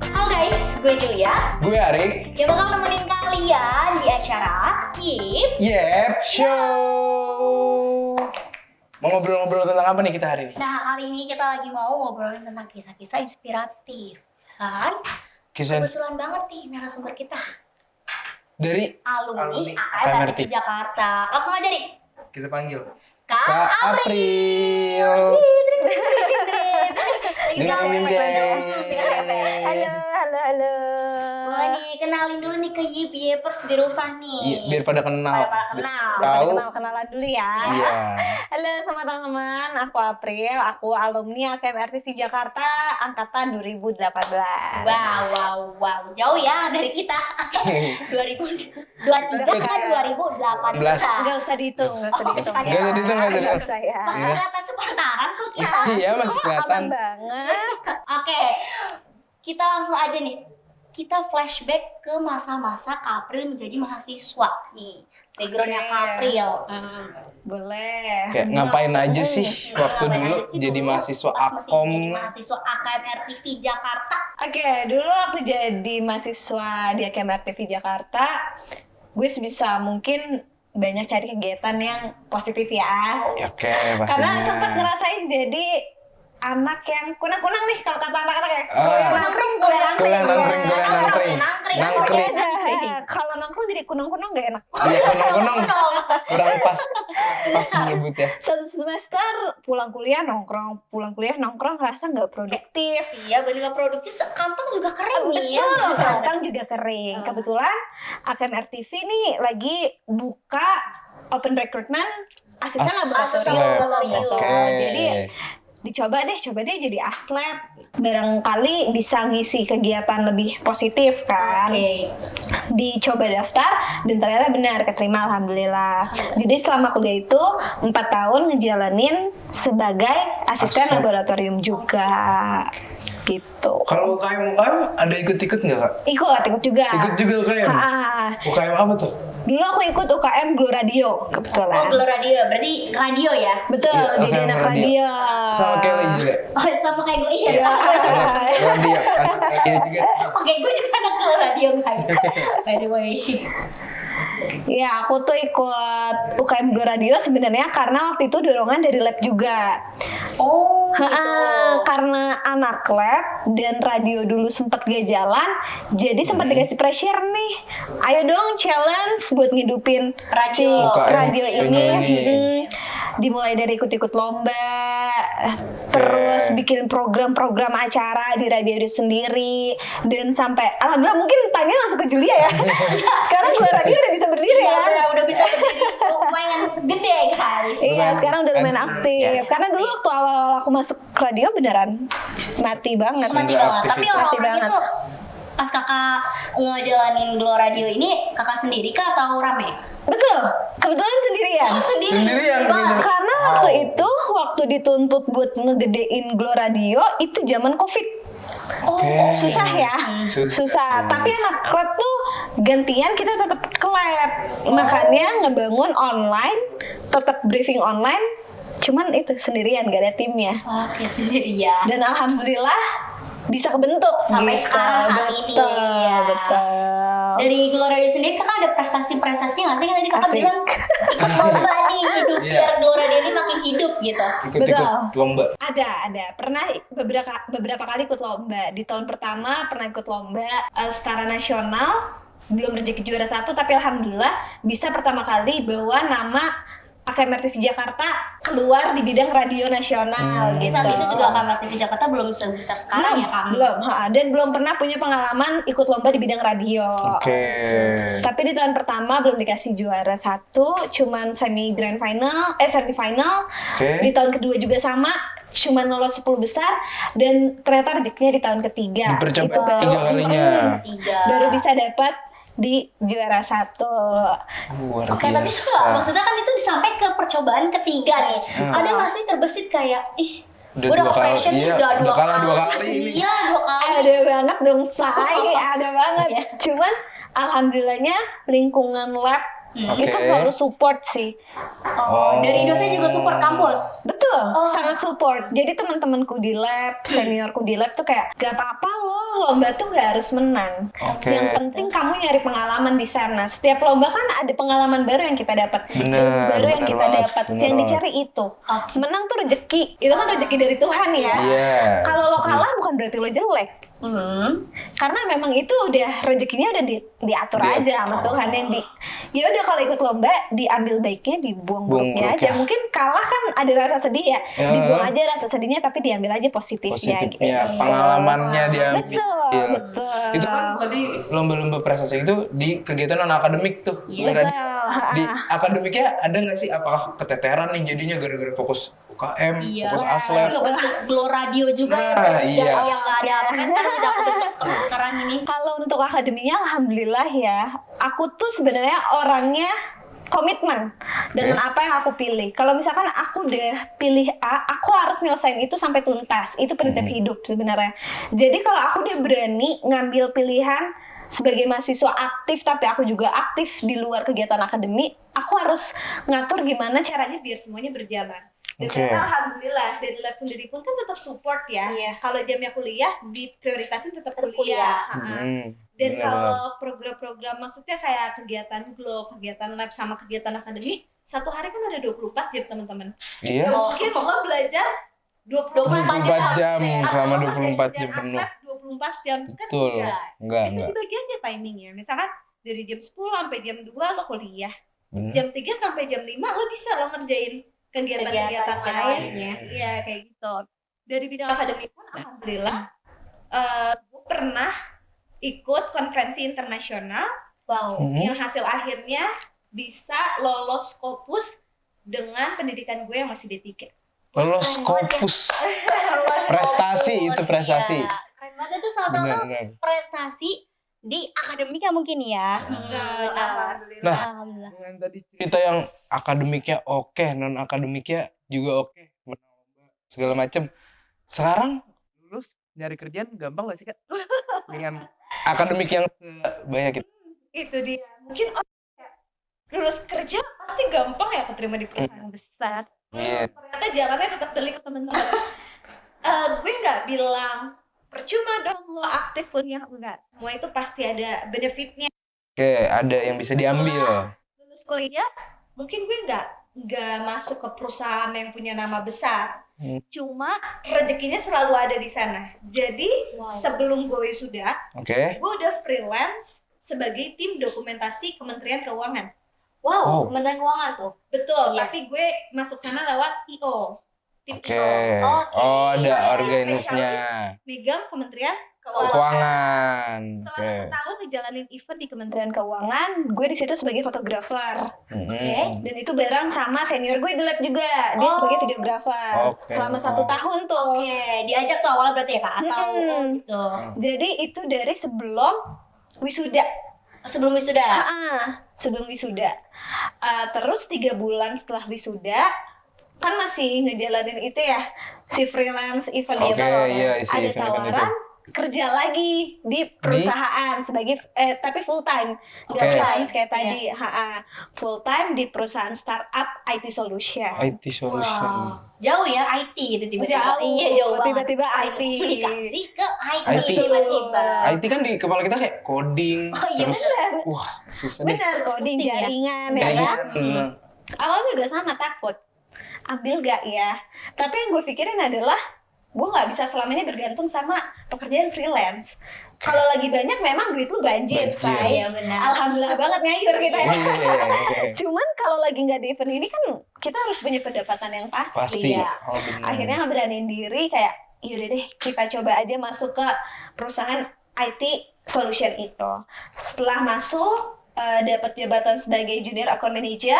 Halo guys, gue Julia. Gue Arik. Yang bakal nemenin kalian di acara Yep Show. Mau ngobrol-ngobrol tentang apa nih kita hari ini? Nah, hari ini kita lagi mau ngobrolin tentang kisah-kisah inspiratif. Dan Kisah kebetulan banget nih narasumber kita dari alumni AKMRT AKMRT Jakarta. Langsung aja nih, kita panggil Kak Kak April. April. Dengan Halo. Boleh nih, kenalin dulu nih ke Yipers di rumah nih. Iya, biar pada kenal. Pada kenal. Tahu? Kenalan dulu ya. Iya. Halo semua teman-teman, aku April, aku alumni AKMRT di Jakarta angkatan 2018. Wow. Jauh ya dari kita. 2023 kan 2018. Enggak usah dihitung, enggak usah dihitung. Nggak usah dihitung, nggak usah Nggak dihitung. usah ya. Masih Iya. kelihatan sepantaran kok kita. Iya, masih kelihatan. Aman banget. Oke, kita langsung aja nih. Kita flashback ke masa-masa Kak April menjadi mahasiswa nih. Backgroundnya Oke. Kak April. Boleh. Kayak ngapain aja sih waktu Ngapain dulu aja sih jadi dulu mahasiswa pas masih Akom? jadi mahasiswa AKMRTV Jakarta. Oke, dulu waktu jadi mahasiswa di AKMRT Jakarta, gue sebisa mungkin banyak cari kegiatan yang positif ya. Oke, Karena sempat pastinya. ngerasain jadi anak yang kunang-kunang nih kalau kata anak-anak ya. Ah. Kuliah nangkring, kuliah Kuliah nangkring. Nangkring. Nangkring. Iya, kalau nongkrong jadi kunang-kunang gak enak. Iya, kunong-kunong. Kurang pas menyebut ya. Satu semester pulang kuliah nongkrong ngerasa nggak produktif. Iya, bener gak produktif. Kantong juga kering nih ya. Betul, kantong juga kering. Kebetulan AKMRTV nih lagi buka open recruitment asisten laboratorium. Oke. Jadi dicoba deh jadi aslab, barangkali bisa ngisi kegiatan lebih positif kan. Oke. Dicoba daftar dan ternyata benar keterima, alhamdulillah. Jadi selama kuliah itu 4 tahun ngejalanin sebagai asisten Asep. laboratorium juga gitu. Kalau UKM ada ikut-ikut nggak, Kak? Ikut juga. Ikut juga UKM? Ah, UKM apa tuh? dulu aku ikut UKM Glow Radio Oh, kebetulan. Glow Radio. Berarti radio ya? Betul, Iya, jadi UKM anak radio. radio. Sama kayak lagi juga. Oh, sama kayak gue. Iya. Iya. Radio, anak radio juga. Oke, gue juga anak Glow Radio guys. By the way. Ya, aku tuh ikut UKM Glow Radio sebenarnya karena waktu itu dorongan dari lab juga. Oh, gitu. Karena anak lab dan radio dulu sempet gak jalan, jadi sempat dikasih pressure nih. Ayo dong challenge buat ngidupin Radio. si UKM radio ini. ini. Dimulai dari ikut-ikut lomba, terus bikin program-program acara di radio itu sendiri, dan sampai alhamdulillah mungkin tanya langsung ke Julia ya. Sekarang Glow Radio udah bisa berdiri Iya, ya. udah bisa berdiri. Lumayan gede guys. Iya, Lumayan sekarang udah lumayan aktif. aktif. Karena dulu waktu awal aku masuk ke radio beneran mati banget. Mati Nggak banget. aktif Tapi itu. Mati orang-orang banget. itu pas kakak ngejalanin Glow Radio ini, kakak sendiri kah atau rame? Betul, kebetulan sendirian. Oh, Sendirian Wah. gitu. Karena waktu itu, waktu dituntut buat ngegedein Glow Radio, itu zaman COVID. Oh, Oke. Susah ya, susah. Tapi anak lab tuh gantian kita tetap ke lab. Makanya ngebangun online, tetap briefing online. Cuman itu sendirian, gak ada timnya. Oke, sendirian. Dan alhamdulillah bisa kebentuk Sampai gitu. sekarang saat ini, Betul, ya. betul. Dari Glow Radio sendiri kakak ada prestasi-prestasinya nggak sih? Kan tadi kakak Asik. bilang ikut lomba nih hidup Iya. biar Glow Radio ini makin hidup gitu. Ikut-ikut Betul. lomba. Ada. Pernah beberapa kali ikut lomba. Di tahun pertama pernah ikut lomba setara nasional, belum rezeki juara 1, tapi alhamdulillah bisa pertama kali bawa nama AKMRT Jakarta keluar di bidang radio nasional gitu. Saat itu juga AKMRTV Jakarta belum sebesar sekarang ya kak? Belum, dan belum pernah punya pengalaman ikut lomba di bidang radio. Oke. Tapi di tahun pertama belum dikasih juara 1, cuman semi final. Oke. Di tahun kedua juga sama, cuman lolos 10 besar, dan ternyata rezekinya di tahun ketiga. Dipercepat Itu baru- 3 kalinya. Tiga. baru bisa dapat di juara 1. Luar Oke, tapi biasa. maksudnya kan itu sampai ke percobaan ketiga nih. Ada nggak sih terbesit kayak, ih Udah Gue udah 2 kali, operation nih, iya, udah kalah 2 kali ini. Iya, 2 kali. Ada banget dong, Say. Ada banget. Iya. Cuman alhamdulillahnya lingkungan lab Oke. itu selalu support sih. Oh, dari dosen juga support kampus. Betul, Oh. sangat support. Jadi teman-temanku di lab, seniorku di lab tuh kayak gak apa-apa loh, lomba tuh gak harus menang. Oke. Yang penting kamu nyari pengalaman di sana. Setiap lomba kan ada pengalaman baru yang kita dapat, Bener, ilmu baru yang bener kita banget, dapat. bener Yang banget. dicari itu. Oke. Menang tuh rezeki. Itu kan rezeki dari Tuhan ya. Iya. Kalau lo kalah bukan berarti lo jelek. Karena memang itu udah rezekinya udah diatur aja sama Tuhan yang ya udah kalau ikut lomba diambil baiknya, dibuang Buang buruknya aja. buruknya. Mungkin kalah kan ada rasa sedih ya, Ya. dibuang aja rasa sedihnya tapi diambil aja positifnya. Positifnya, pengalamannya diambil. Betul, betul. Itu kan tadi lomba-lomba prestasi itu di kegiatan non akademik tuh. Betul. Di akademiknya ada nggak sih, apakah keteteran nih jadinya gara-gara fokus UKM, Iya. fokus aslab? Itu bentuk Glow Radio juga Nah, iya. yang nggak ada apa-apa sekarang udah akademik sekarang ini. Kalau untuk akademinya alhamdulillah ya, aku tuh sebenarnya orangnya komitmen dengan apa yang aku pilih. Kalau misalkan aku udah pilih A, aku harus nyelesain itu sampai tuntas. Itu prinsip hidup sebenarnya. Jadi kalau aku udah berani ngambil pilihan sebagai mahasiswa aktif, tapi aku juga aktif di luar kegiatan akademik, aku harus ngatur gimana caranya biar semuanya berjalan. Dan Oke. ternyata alhamdulillah dari lab sendiri pun kan tetap support ya. Iya. Kalau jamnya kuliah diprioritasin tetap Tetap kuliah. kuliah. Dan Bener kalau program-program maksudnya kayak kegiatan Glow, kegiatan lab sama kegiatan akademik, satu hari kan ada 24 jam teman-teman. Iya. Mungkin lo belajar 24 24 jam ya. selama atau 24 jam kerjaan penuh. akhlak 24 jam kan Betul. enggak. Bisa Enggak. dibagi aja timingnya. Misalkan dari jam 10 sampai jam 2 lo kuliah. Bener. Jam 3 sampai jam 5 lo bisa lo ngerjain kegiatan-kegiatan Kegiatan lain. lainnya. Iya, kayak gitu. Dari bidang akademik pun alhamdulillah gue pernah ikut konferensi internasional Wow. yang hasil akhirnya bisa lolos Scopus dengan pendidikan gue yang masih D3. Lolos Scopus. Prestasi, itu prestasi. Iya. Keren banget itu salah satu Bener. prestasi di akademiknya mungkin ya. Alhamdulillah. Nah, Alhamdulillah. dengan tadi cerita yang akademiknya oke, non akademiknya juga oke, menang lomba, segala macem. Sekarang lulus nyari kerjaan gampang gak sih, Kak? Dengan akademik yang banyak gitu. Itu dia. Mungkin lulus kerja pasti gampang ya keterima di perusahaan besar. Iya. Ternyata jalannya tetap delik teman-teman. Gue nggak bilang percuma dong lo aktif kuliah, enggak. Semua itu pasti ada benefitnya. Oke, ada yang bisa diambil. Lulus kuliah mungkin gue nggak masuk ke perusahaan yang punya nama besar. Cuma rezekinya selalu ada di sana. Jadi Wow. sebelum gue wisuda, Oke. gue udah freelance sebagai tim dokumentasi Kementerian Keuangan. Wow, Wow. Kementerian Keuangan tuh. Betul, Iya. tapi gue masuk sana lewat IO. Tim Oke. IO. Oh, ada Iya, organisnya. Megang Kementerian Keuangan. Keuangan. Oke. Selama setahun ngejalanin event di Kementerian Keuangan, gue di situ sebagai fotografer. Dan itu bareng sama senior gue di lab juga, dia Oh. sebagai videografer. Oke. Selama 1 tahun tuh. Oke, diajak tuh awalnya berarti ya Kak? Atau gitu. Jadi itu dari sebelum wisuda. Sebelum wisuda. Sebelum wisuda. Terus 3 bulan setelah wisuda, kan masih ngejalanin itu ya, si freelance event Oke, itu. iya, isi Ada event-event tawaran kerja lagi di perusahaan sebagai tapi full time, nggak Oke. freelance kayak Iya. tadi. Full time di perusahaan startup IT solution. IT solution. Wow. Jauh ya IT gitu tiba-tiba. Jauh. Iya, jauh banget. Tiba-tiba IT. Komunikasi ke IT, IT. tiba-tiba. IT kan di kepala kita kayak coding, Oh, iya, terus bener. wah susah deh. Benar, coding Pusing ya. jaringan ya Kayak kan. gitu. Awalnya juga sama, takut ambil gak ya, tapi yang gue pikirin adalah gue nggak bisa selamanya bergantung sama pekerjaan freelance. Kalau lagi banyak memang duit lu banjir, Banjir. say. Iya, benar. Alhamdulillah banget ngayur kita ya. Iya, oke. Cuman kalau lagi nggak di event ini kan kita harus punya pendapatan yang pasti, Pasti. ya. Oh, benar. Akhirnya ngeberaniin diri kayak yaudah deh kita coba aja masuk ke perusahaan IT solution itu. Setelah masuk dapat jabatan sebagai junior account manager,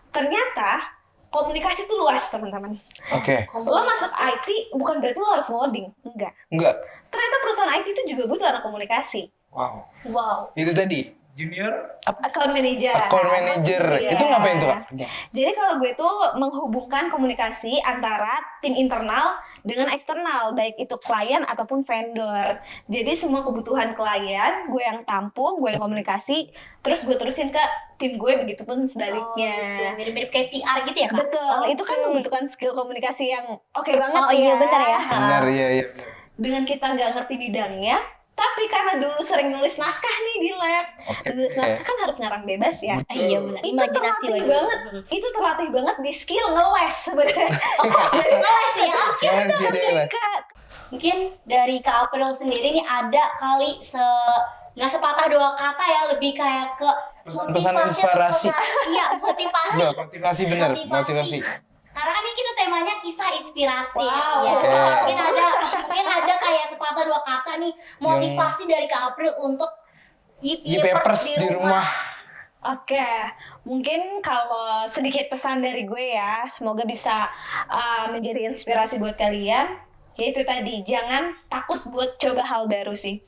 ternyata komunikasi itu luas teman-teman. Oke. Lo masuk IT bukan berarti lo harus ngoding, enggak. Enggak. Ternyata perusahaan IT itu juga butuh anak komunikasi. Wow. Wow. Itu tadi junior Account manager. account manager. Iya. Itu ngapain tuh, Kak? Jadi kalau gue tuh menghubungkan komunikasi antara tim internal dengan eksternal, baik itu klien ataupun vendor. Jadi semua kebutuhan klien gue yang tampung, gue yang komunikasi, terus gue terusin ke tim gue, begitupun sebaliknya. Gitu. Mirip-mirip kayak PR gitu ya, Kak? Betul, itu kan membutuhkan skill komunikasi yang oke banget. Oh iya, benar ya. Benar, iya. Dengan kita nggak ngerti bidangnya, tapi karena dulu sering nulis naskah nih di lab, Oke. nulis naskah kan harus ngarang bebas ya. Iya benar. Itu Imajinasi terlatih lagi. banget. Itu terlatih banget di skill ngeles sebenarnya. Jadi ngeles ya. Kak, Mungkin dari Kak April sendiri nih ada kali nggak sepatah dua kata ya, lebih kayak ke Pesan-pesan motivasi inspirasi. atau iya, motivasi. Motivasi bener, motivasi. Karena kan ini kita temanya kisah inspiratif. Wow. Ya. Oke. Mungkin ada kayak sepatah dua kata nih motivasi dari Kak April untuk Yipepers di rumah. Oke, mungkin kalau sedikit pesan dari gue ya, semoga bisa menjadi inspirasi buat kalian. Yaitu tadi, jangan takut buat coba hal baru sih.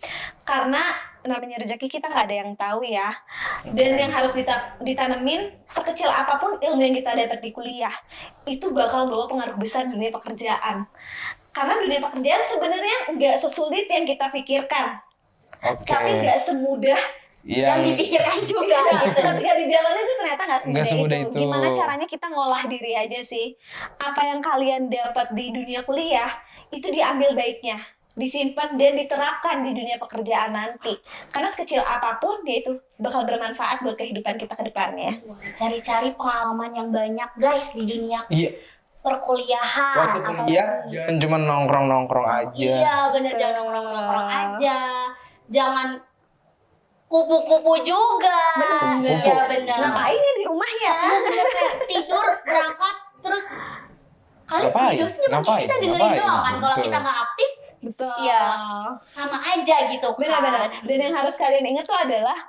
Karena namanya rezeki kita nggak ada yang tahu ya. Dan yang harus ditanemin, sekecil apapun ilmu yang kita dapat di kuliah, itu bakal bawa pengaruh besar di dunia pekerjaan. Karena dunia pekerjaan sebenarnya nggak sesulit yang kita pikirkan. Oke. Tapi nggak semudah yang dipikirkan juga gitu. ketika di jalannya itu ternyata nggak Nggak semudah itu. Gimana caranya kita ngolah diri aja sih. Apa yang kalian dapat di dunia kuliah itu diambil baiknya, disimpan dan diterapkan di dunia pekerjaan nanti. Karena sekecil apapun dia itu bakal bermanfaat buat kehidupan kita ke depannya. Cari-cari pengalaman yang banyak guys di dunia Iya. perkuliahan. Waktu kuliah jangan cuma nongkrong-nongkrong aja. Iya bener, jangan nongkrong-nongkrong aja. Jangan kupu-kupu juga. Bener. Iya bener. Ngapain ya di rumah ya? Tidur, berangkat, terus kalian Ngapain? tidur sih mungkin kita dengerin Ngapain? doang kan. Kalau Betul. kita nggak aktif, Betul. Iya. sama aja gitu kan. Benar-benar. Dan yang harus kalian ingat tuh adalah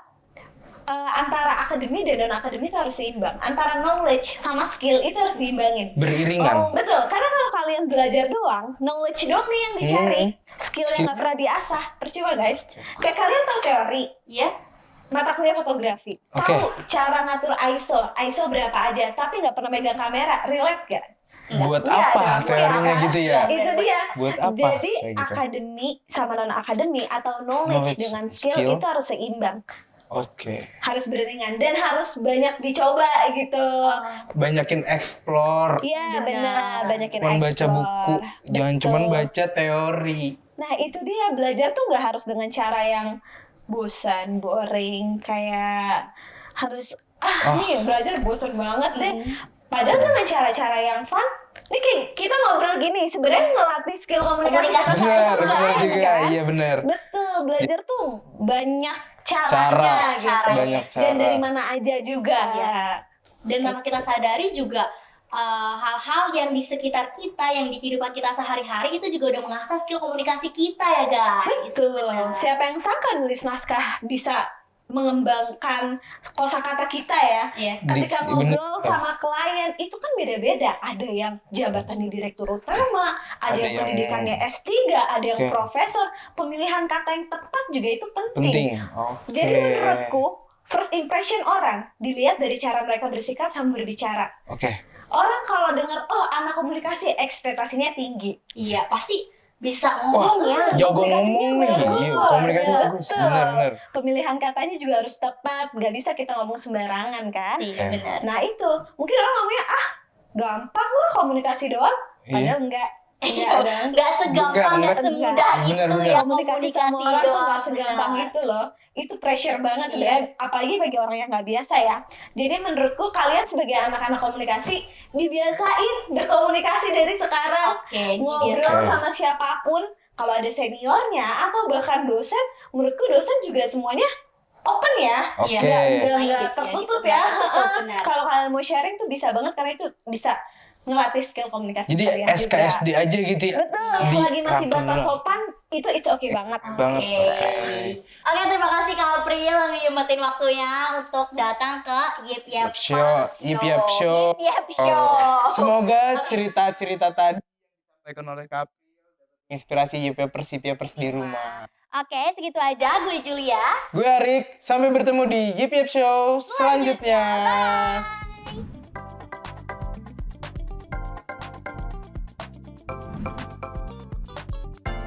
antara akademi dan non-akademi itu harus seimbang. Antara knowledge sama skill itu harus diimbangin. Beriringan. Betul, karena kalau kalian belajar doang, knowledge doang nih yang dicari, skill yang Skill. nggak pernah diasah, percuma guys. Kayak kalian tahu teori, Iya. mata kuliah fotografi, Oke. tahu cara ngatur ISO berapa aja, tapi nggak pernah megang kamera, relate gak? Buat Iya, apa dong, teorinya iya. gitu ya? Itu dia. Buat apa? Jadi Kayak gitu. akademi sama non-akademi atau knowledge Knowledge, dengan skill skill. itu harus seimbang, Oke. harus beriringan dan harus banyak dicoba gitu. Banyakin explore. Iya Benar. benar, banyakin Cuman baca explore. buku. Jangan Betul. cuman baca teori. Nah itu dia, belajar tuh nggak harus dengan cara yang bosan, boring, kayak harus nih belajar bosan banget deh. Padahal dengan cara-cara yang fun, ini kayak kita ngobrol gini, sebenarnya ngelatih skill komunikasi Komunikasi. kita Benar, sama benar kan, juga. kan? Iya benar. Betul, belajar tuh banyak Cara, caranya gitu. banyak Dan cara. dari mana aja juga. Iya. Dan tanpa kita sadari juga hal-hal yang di sekitar kita, yang di kehidupan kita sehari-hari itu juga udah mengasah skill komunikasi kita ya guys. Betul. Benar. Siapa yang sangka nulis naskah bisa mengembangkan kosakata kita ya. Iya. Ketika Bener. ngobrol sama klien itu kan beda-beda. Ada yang jabatannya direktur utama, ada Ada yang yang- pendidikannya S3, ada yang Oke. profesor. Pemilihan kata yang tepat juga itu penting. Penting. Oke. Jadi menurutku first impression orang dilihat dari cara mereka bersikap sama berbicara. Oke. Orang kalau dengar anak komunikasi ekspektasinya tinggi. Iya, pasti bisa Wah, ngomong ya. jago komunikasinya ngomong nih. bagus. Iya, komunikasi Betul. bagus. Benar-benar. Pemilihan katanya juga harus tepat, nggak bisa kita ngomong sembarangan kan. Iya, benar. Nah itu, mungkin orang ngomongnya gampang lah komunikasi doang, padahal enggak. Enggak ada. Nggak segampang Enggak, dan semudah itu benar-benar. ya Komunikasi sama orang tuh nggak segampang Benar. itu loh. Itu pressure banget sebenarnya, apalagi bagi orang yang nggak biasa ya. Jadi menurutku kalian sebagai anak-anak komunikasi dibiasain berkomunikasi dari sekarang. Oke, Ngobrol Oke. sama siapapun, kalau ada seniornya atau bahkan dosen, menurutku dosen juga semuanya open ya. Oke. Nggak tertutup ya. Betul, benar. Kalau kalian mau sharing tuh bisa banget karena itu bisa ngelatih skill komunikasi Jadi kalian juga. SKSD aja gitu ya. Betul, selagi masih Diterapkan batas dulu. sopan itu it's okay banget. Banget. Oke. Oke, terima kasih Kak April yang nyempetin waktunya untuk datang ke Yip Yap Yip Yap Show. Yip Yap Show. Semoga cerita-cerita tadi disampaikan oleh Kak April inspirasi Yipepers di rumah. Oke, segitu aja. Gue Julia. Gue Arik, sampai bertemu di Yip Yap Show selanjutnya.